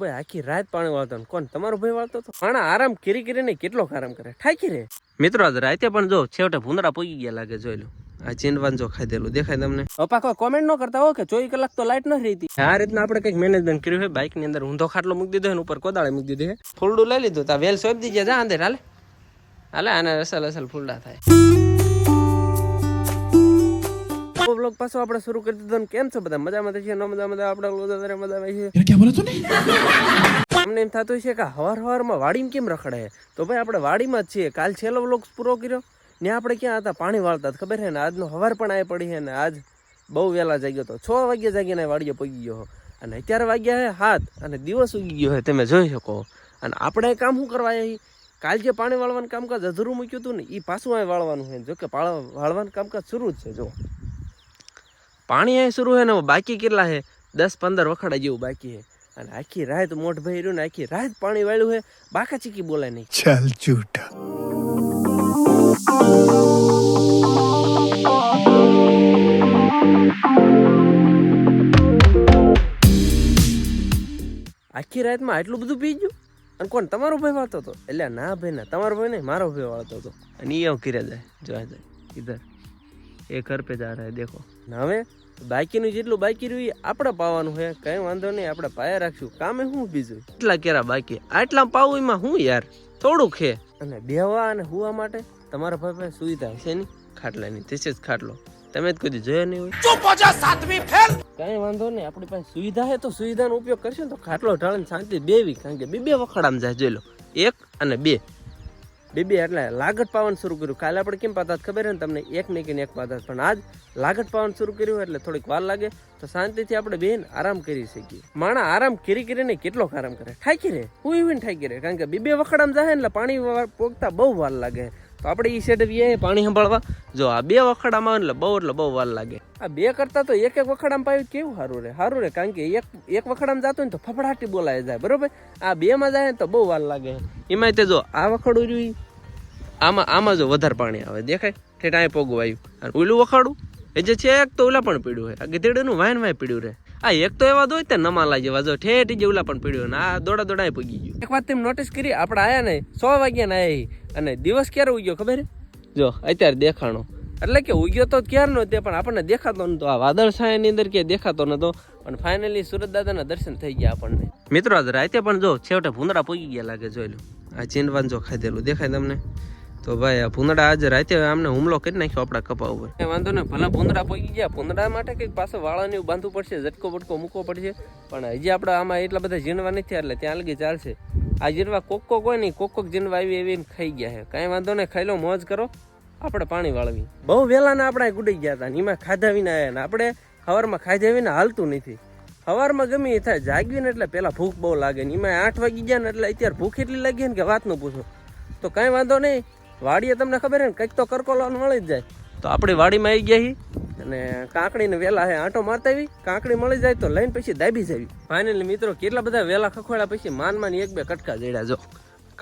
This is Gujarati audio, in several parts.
ભાઈ આખી રાત પાણી વાળતો કોણ તમારો ભાઈ વાળતો હતો પણ આરામ કરીને કેટલો આરામ કરે ઠાકી રે મિત્રો આજ રાતે પણ જો છેવટે ભૂંદડા પોગી ગયા લાગે જોઈ લો આ ચીંડવાન જો ખાધેલું દેખાય તમને પપ્પા કોઈ કોમેન્ટ ન કરતા હો કે 24 કલાક તો લાઈટ ન રહી આ રીતના આપણે કઈક મેનેજમેન્ટ કર્યું છે બાઇક ની અંદર ઊંધો ખાટલો મૂકી દીધો છે ઉપર કોદાળે મૂકી દીધી છે ફૂલડું લઈ લીધું તા વેલ સોંપ દીજે જા અંદર હાલે હાલે આને અસલ ફૂલડા થાય બ્લોગ પાછો આપણે શરૂ કરી દીધો કેમ છો બધા મજામાં છે ન મજામાં આપણે મજામાં છે क्या बोला तूने અમને એમ થતું છે કે હવારમાં વાડીમાં કેમ રખડે તો ભાઈ આપણે વાડીમાં જ છીએ કાલ છેલ્લો વ્લોગ પૂરો કર્યો ને આપણે ક્યાં હતા પાણી વાળતા ખબર છે ને આજનો હવાર પણ આ પડી છે ને આજ બહુ વહેલા જાગ્યો હતો 6 વાગ્યા જાગીને વાડીએ પગી ગયો અને અત્યારે વાગ્યા છે 7 અને દિવસ ઉગી ગયો છે તમે જોઈ શકો અને આપણે કામ શું કરવા આવ્યા કાલ જે પાણી વાળવાનું કામકાજ અધૂરું મૂક્યું હતું ને એ પાછું અહીં વાળવાનું છે જો કે વાળવાનું કામકાજ શરૂ જ છે જો પાણી અહીં શરૂ છે ને બાકી કેટલા છે 10-15 વખડા જેવું બાકી છે અને આખી રાત મોઢ ભરી રહ્યું ને આખી રાત પાણી વાળ્યું છે બાકા ચીકી બોલાય નહીં चल झूठा આખી રાતમાં આટલું બધું પી ગયું અને કોણ તમારો ભાઈ વાળતો હતો એટલે ના ભાઈ ના તમારો ભાઈ નહીં મારો ભાઈ વાળતો હતો અને એ ઘીરે જાય જોવા જાય ઇધર એ ઘર પે જા રહા દેખો હવે બાકીનું જેટલું બાકી રહ્યું આપણે પાવાનું છે કઈ વાંધો નહીં આપણે પાયા રાખશું કામે શું બીજું એટલા કેરા બાકી આટલા પાવું એમાં હું યાર થોડું ખે અને બેહવા અને હુવા માટે તમારા ભાઈ સુવિધા છે ને ખાટલાની તે જ ખાટલો તમે જ કોઈ જોયા નહીં હોય चुप हो जा सातवीं फेल કઈ વાંધો નહીં આપણી પાસે સુવિધા છે તો સુવિધાનો ઉપયોગ કરશે ને તો ખાટલો ઢાળીને શાંતિ બેવી કારણ કે બે વખડામાં જાય જોઈ લો 1 અને 2 એટલે લાગત પાવાનું શરૂ કર્યું કાલે આપણે કેમ પાતા ખબર છે ને તમને એક નહીં કે એક પાતા પણ આજ લાગત પાવાનું શરૂ કર્યું એટલે થોડીક વાર લાગે તો શાંતિથી આપણે બેન આરામ કરી શકીએ માણા આરામ કરીને કેટલો આરામ કરે ઠાકી રે હું even ઠાકી રે કારણ કે બે વખડામાં જાય એટલે પાણી પોગતા બહુ વાર લાગે તો આપણે એ સેટ પાણી સંભાળવા જો આ 2 વખડામાં એટલે બહુ વાર લાગે આ 2 કરતા તો એક વખડામાં પાયું કેવું સારું રે કારણ કે એક વખડામાં જતો ને તો ફફડાટી બોલાય જાય બરોબર આ 2 માં જાય ને તો બહુ વાર લાગે એમાં તે જો આ વખડું રહ્યું આમાં જો વધારે પાણી આવે દેખાય ઠેઠ અહીં પોગું આવ્યું અને ઓલું વખાડું એ જે છે એક તો ઓલા પણ પીડ્યું છે આ ગધેડું વાયન પીડ્યું રહે આ એક તો એવા દોય તે નમાલા જેવા જો ઠેઠ જે ઓલા પણ પીડ્યું ને આ દોડા પગી ગયું એક વાત તેમ નોટિસ કરી આપણે આયા ને 100 વાગ્યા ને આયા અને દિવસ ક્યારે ઉગ્યો ખબર જો અત્યારે દેખાણો એટલે કે ઉગ્યો તો ક્યારનો તે પણ આપણને દેખાતો નતો આ વાદળ છાયાની અંદર કે દેખાતો નતો પણ ફાઇનલી સુરત દાદાના દર્શન થઈ ગયા આપણને મિત્રો આજ રાતે પણ જો છેવટે ભૂંદડા પોગી ગયા લાગે જોઈ લો આ ચીંડવાન જો ખાધેલું દેખાય તમને તો ભાઈ આ ભૂંદડા આજે રાતે આમને હુમલો કરી નાખ્યો આપણા કપા ઉપર વાંધો ને ભલે ભૂંદડા પોગી ગયા ભૂંદડા માટે કંઈક પાસે વાળાને બાંધવું પડશે ઝટકો બટકો મૂકવો પડશે પણ હજી આપણે આમાં એટલા બધા ઝીણવા નથી એટલે ત્યાં લગી ચાલશે આ ઝીણવા કોક હોય નહીં કોક ઝીણવા આવી ખાઈ ગયા છે કાંઈ વાંધો નહીં ખાઈ લો મોજ કરો આપણે પાણી વાળવી બહુ વહેલા ને આપણે ગુડી ગયા હતા એમાં ખાધા વિના આવ્યા ને આપણે સવારમાં ખાધા વિના હાલતું નથી સવારમાં ગમે એ થાય જાગવીને એટલે પેલા ભૂખ બહુ લાગે ને એમાં 8 વાગી ગયા ને એટલે અત્યારે ભૂખ એટલી લાગી ને કે વાત ન પૂછો તો કાંઈ વાંધો નહીં વાડીએ તમને ખબર હે ને કંઈક તો કરકોલાનું મળી જ જાય તો આપણે વાડીમાં આવી ગયા અને કાંકડીને વેલા હે આંટો મારતા આવી કાંકડી મળી જાય તો લઈને પછી દાબી જાવી ફાઇનલી મિત્રો કેટલા બધા વેલા ખખોળ્યા પછી માન 1-2 કટકા જડ્યા જો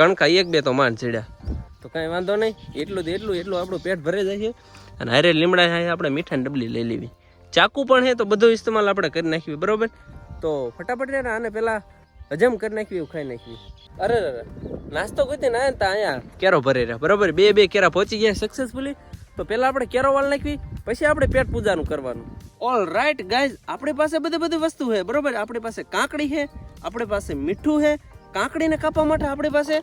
કણકા 1-2 તો માન ચડ્યા તો કાંઈ વાંધો નહીં એટલું આપણું પેટ ભરે જાય છે અને હારે લીમડા આપણે મીઠાની ડબલી લઈ લેવી ચાકુ પણ છે તો બધો ઇસ્તેમાલ આપણે કરી નાખવી બરોબર તો ફટાફટ ને આને પેલા હજમ કરી નાખવી એવું ખાઈ નાખવી અરે નાસ્તો ગોતી ને આયા અહીંયા કેરો ભરી રહ્યા બરોબર બે કેરા પહોંચી ગયા સક્સેસફુલી તો પેલા આપણે કેરો વાળ નાખવી પછી આપણે પેટ પૂજાનું કરવાનું ઓલ રાઈટ ગાઈઝ આપણી પાસે બધી વસ્તુ છે બરોબર આપણી પાસે કાંકડી છે આપણી પાસે મીઠું છે કાંકડીને કાપવા માટે આપણી પાસે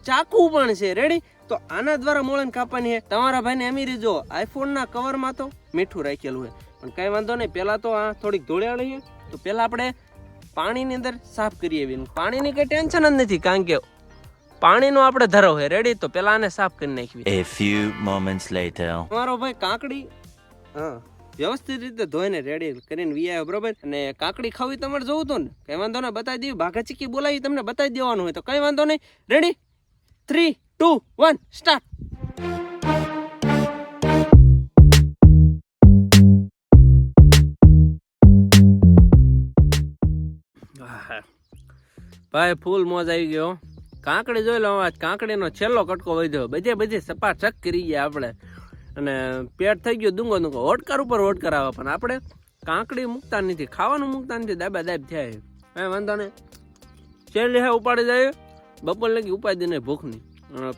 ચાકુ પણ છે રેડી તો આના દ્વારા મોળાને કાપવાની છે તમારા ભાઈને અમીરી જો આઈફોનના કવરમાં તો મીઠું રાખેલું છે પણ કઈ વાંધો નહીં પેલા તો આ થોડીક ધોળિયાળી છે તો પેલા આપણે પાણીની અંદર સાફ કરીએ પાણીની કઈ ટેન્શન જ નથી કારણ કે પાણીનો આપણે ધરો છે રેડી તો પેલા આને સાફ કરી નાખવી A few moments later તમારો ભાઈ કાંકડી વ્યવસ્થિત રીતે ધોઈને રેડી કરીને વી બરોબર અને કાંકડી ખાવી તમારે જોવું તો ને કઈ વાંધો નહીં બતાવી દેવી ભાગા ચીકી બોલાવી તમને બતાવી દેવાનું હોય તો કઈ વાંધો નહીં રેડી 3, 2, 1 સ્ટાર્ટ ભાઈ ફૂલ મોજ આવી ગયો કાંકડી જોઈ લો આજ કાંકડીનો છેલ્લો કટકો વધ્યો બધે સપાચક કરી ગયા આપણે અને પેટ થઈ ગયો દુંગો હોટકાર ઉપર હોટકાર આવે પણ આપણે કાંકડી મૂકતા નથી ખાવાનું મૂકતા નથી દાબા દાબ થયા વાંધો ને છેલ્લે હે ઉપાડી જાય બપોર લગી ઉપાડી દે ભૂખની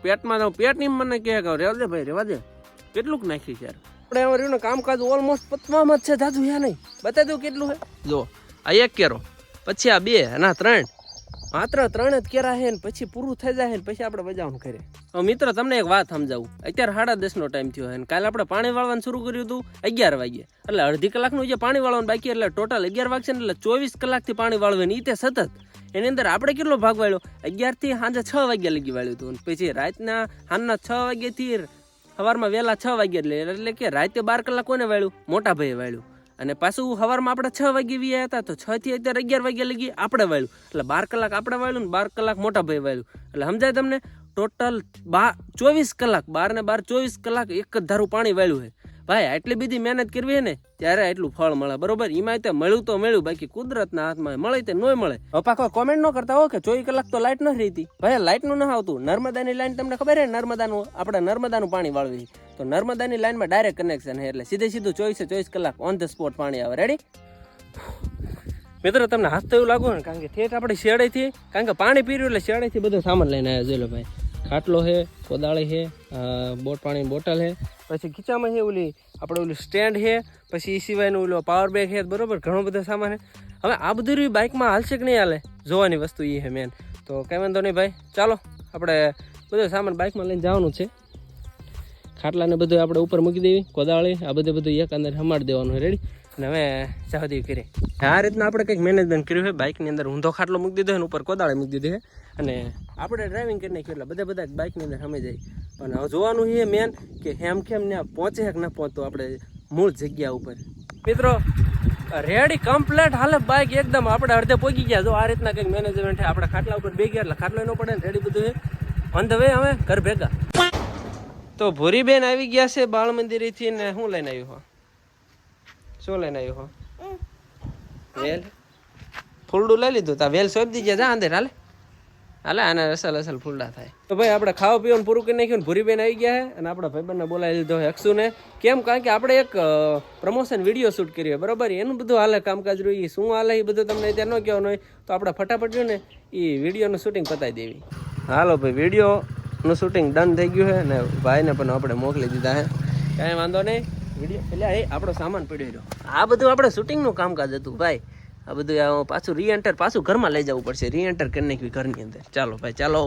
પેટમાં તો પેટની મને કહે કે રેવા દે ભાઈ રેવા દે કેટલુંક નાખી યાર આપણે એમાં રહ્યું ને કામકાજ ઓલમોસ્ટ પતવામાં જ છે દાદુ યા નહીં બતાવી દઉં કેટલું હે જો આ એક કેરો પછી આ 2 અને આ 3 માત્ર 3 જ કેરા છે ને પછી પૂરું થઈ જાય ને પછી આપણે બજાવવાનું કરે. હવે મિત્રો તમને એક વાત સમજાવું અત્યારે 10:30 નો ટાઈમ થયો છે કાલે આપણે પાણી વાળવાનું શરૂ કર્યું હતું 11 વાગે એટલે અડધી કલાકનું જે પાણી વાળવાનું બાકી એટલે ટોટલ 11 વાગશે ને એટલે 24 કલાકથી પાણી વાળવાનું ઈ તે સતત એની અંદર આપણે કેટલો ભાગ વાળ્યો 11 થી સાંજે 6 વાગ્યા લગી વાળ્યું હતું પછી રાતના સાંજના 6 વાગ્યાથી સવારમાં વહેલા 6 વાગ્યા એટલે કે રાતે 12 કલાક કોને વાળ્યું મોટા ભાઈએ વાળ્યું અને પાછું સવારમાં આપણે 6 વાગે વ્યા હતા તો 6 થી અત્યારે 11 વાગ્યા લગી આપણે વાળ્યું એટલે 12 કલાક આપણે વાળ્યું ને 12 કલાક મોટા ભાઈ વાળ્યું એટલે સમજાય તમને ટોટલ 24 કલાક 12 ને 12 24 કલાક એક જ ધારું પાણી વાળ્યું છે ભાઈ આટલી બધી મહેનત કરવી ને ત્યારે આટલું ફળ મળે બરોબર એમાં તે મળ્યું તો મળ્યું બાકી કુદરતના હાથમાં મળે તે નોય મળે. પપ્પા કોઈ કોમેન્ટ ન કરતા હો કે 24 કલાક તો લાઈટ ન રહી ભાઈ લાઈટનું ન આવતું નર્મદાની લાઈન તમને ખબર હે આપણે નર્મદાનું પાણી વાળવી તો નર્મદાની લાઈનમાં ડાયરેક્ટ કનેક્શન છે એટલે સીધું 24 કલાક ઓન ધ સ્પોટ પાણી આવે. રેડી મિત્રો તમને હાથ તો એવું લાગુ ને કારણ કે ઠેઠ આપણે શેડેથી કારણ કે પાણી પીર્યું એટલે શેડેથી બધો સામાન લઈને આવ્યા જોઈ લો ભાઈ ખાટલો છે કોદાળી છે પાણીની બોટલ છે પછી ખીચામાં છે ઓલું સ્ટેન્ડ છે પછી એ સિવાયનું ઓલો પાવર બેગ છે બરોબર ઘણો બધો સામાન છે. હવે આ બધું બાઇકમાં હાલશે કે નહીં હાલે જોવાની વસ્તુ એ છે મેન તો કંઈ વાંધો નહીં ભાઈ ચાલો આપણે બધો સામાન બાઇકમાં લઈને જવાનું છે ખાટલાને બધું આપણે ઉપર મૂકી દેવી કોદાળી આ બધું એક અંદર હમાડી દેવાનું રેડી અને હવે ચાહદી કરી આ રીતના આપણે કંઈક મેનેજમેન્ટ કર્યું છે બાઇકની અંદર ઊંધો ખાટલો મૂકી દીધો અને ઉપર કોદાળી મૂકી દીધી છે અને આપણે ડ્રાઇવિંગ કરી નાખ્યું એટલે બધા બાઇકની અંદર સમય જાય પણ હવે જોવાનું છે મેન કે કેમ ને પહોંચે કે ન પહોંચતો આપણે મૂળ જગ્યા ઉપર. મિત્રો રેડી કમ્પ્લેટ હાલે બાઇક એકદમ આપણે અડધે પહોંચી ગયા જો આ રીતના કંઈક મેનેજમેન્ટ છે આપણે ખાટલા ઉપર બે ગયા એટલે ખાટલો ન પડે ને રેડી બધું છે ઓન ધ વે હવે ઘર ભેગા. તો ભૂરીબેન આવી ગયા છે બાળ મંદિરેથી ને શું લઈને આવ્યું હો શું લઈને આવ્યું હો વેલ ફૂલડું લઈ લીધું તા વેલ સોંપી દીધા જા અંદર હાલે આના અસલ ફૂલડા થાય. તો ભાઈ આપણે ખાવા પીવાનું પૂરું કરી નાખ્યું ને ભૂરીબેન આવી ગયા છે અને આપણા ભાઈબંધને બોલાવી લીધો અક્ષુને કેમ કારણ કે આપણે એક પ્રમોશન વિડીયો શૂટ કર્યો બરોબર એનું બધું હાલે કામકાજ રહ્યું શું હાલે એ બધું તમને અત્યારે ન કહેવાનું હોય તો આપણે ફટાફટ રહ્યું ને એ વિડીયોનું શૂટિંગ પતાવી દેવી. હાલો ભાઈ વિડીયોનું શૂટિંગ ડન થઈ ગયું છે ને ભાઈને પણ આપણે મોકલી દીધા છે કાંઈ વાંધો નહીં વિડીયો એટલે આપણો સામાન પડ્યો રહ્યો આ બધું આપણે શૂટિંગનું કામકાજ હતું ભાઈ આ બધું પાછું પાછું ઘરમાં લઈ જવું પડશે રીએન્ટર કરી નાખ્યું ઘરની અંદર. ચાલો ભાઈ ચાલો